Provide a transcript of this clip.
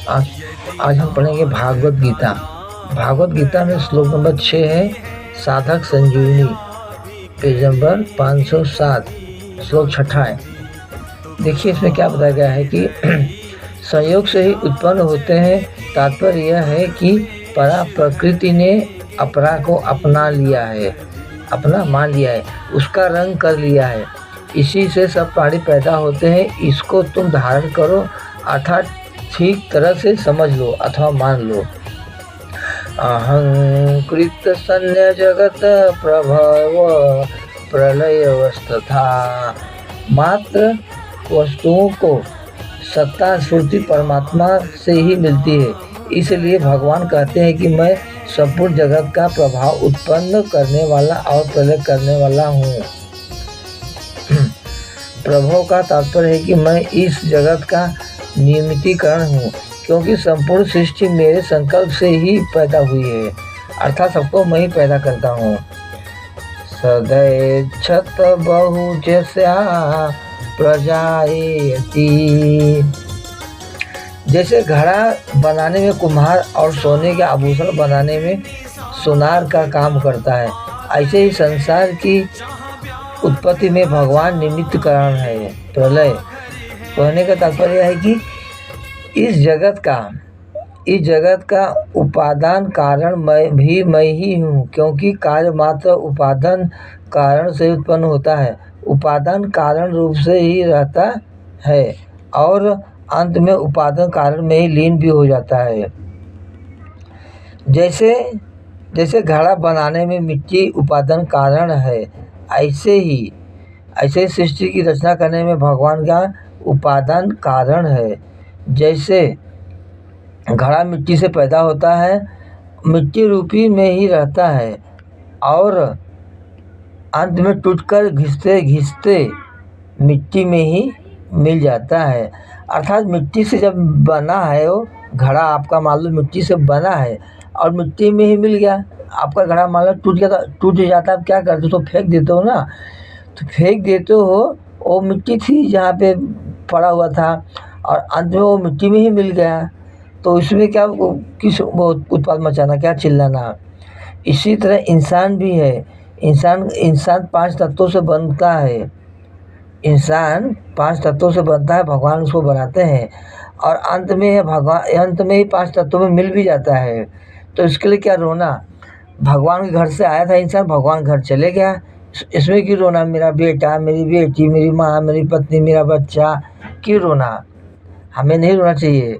आज आज हम पढ़ेंगे भागवत गीता। भागवत गीता में श्लोक नंबर 6 है साधक संजीवनी, पेज नंबर 507, श्लोक 6 है। देखिए इसमें क्या बताया गया है कि संयोग से ही उत्पन्न होते हैं। तात्पर्य यह है कि परा प्रकृति ने अपरा को अपना लिया है, अपना मान लिया है, उसका रंग कर लिया है। इसी से सब प्राणी पैदा होते हैं। इसको तुम धारण करो, अर्थात ठीक तरह से समझ लो अथवा मान लो। अहंकृत सन्य जगत प्रभव प्रलयवस्था। मात्र वस्तुओं को सत्ता स्फूर्ति परमात्मा से ही मिलती है। इसलिए भगवान कहते हैं कि मैं संपूर्ण जगत का प्रभाव उत्पन्न करने वाला और प्रलय करने वाला हूँ। प्रभव का तात्पर्य है कि मैं इस जगत का नियमितीकरण हूँ, क्योंकि संपूर्ण सृष्टि मेरे संकल्प से ही पैदा हुई है, अर्थात सबको मैं ही पैदा करता हूँ। सदैच्छत बहुजस्या प्रजायति। जैसे घड़ा बनाने में कुम्हार और सोने के आभूषण बनाने में सुनार का काम करता है, ऐसे ही संसार की उत्पत्ति में भगवान निमित्त कारण है। प्रलय कहने का तात्पर्य है कि इस जगत का उपादान कारण मैं ही हूँ, क्योंकि कार्य मात्र उपादान कारण से उत्पन्न होता है, उपादान कारण रूप से ही रहता है और अंत में उपादान कारण में ही लीन भी हो जाता है। जैसे घड़ा बनाने में मिट्टी उपादान कारण है, ऐसे ही सृष्टि की रचना करने में भगवान का उपादान कारण है। जैसे घड़ा मिट्टी से पैदा होता है, मिट्टी रूपी में ही रहता है और अंत में टूटकर घिसते मिट्टी में ही मिल जाता है। अर्थात मिट्टी से जब बना है वो घड़ा, आपका मान लो मिट्टी से बना है और मिट्टी में ही मिल गया। आपका घड़ा मान लो टूट जाता है, आप क्या करते हो? तो फेंक देते हो ना। तो फेंक देते हो, वो मिट्टी थी जहाँ पे पड़ा हुआ था और अंत में वो मिट्टी में ही मिल गया। तो इसमें क्या किस उत्पाद मचाना, क्या चिल्लाना। इसी तरह इंसान भी है। इंसान 5 तत्वों से बनता है। इंसान 5 तत्वों से बनता है, भगवान उसको बनाते हैं और अंत में ही 5 तत्वों में मिल भी जाता है। तो इसके लिए क्या रोना? भगवान के घर से आया था इंसान, भगवान घर चले गया, इसमें क्यों रोना? मेरा बेटा, मेरी बेटी, मेरी माँ, मेरी पत्नी, मेरा बच्चा, क्यों रोना? हमें नहीं रोना चाहिए।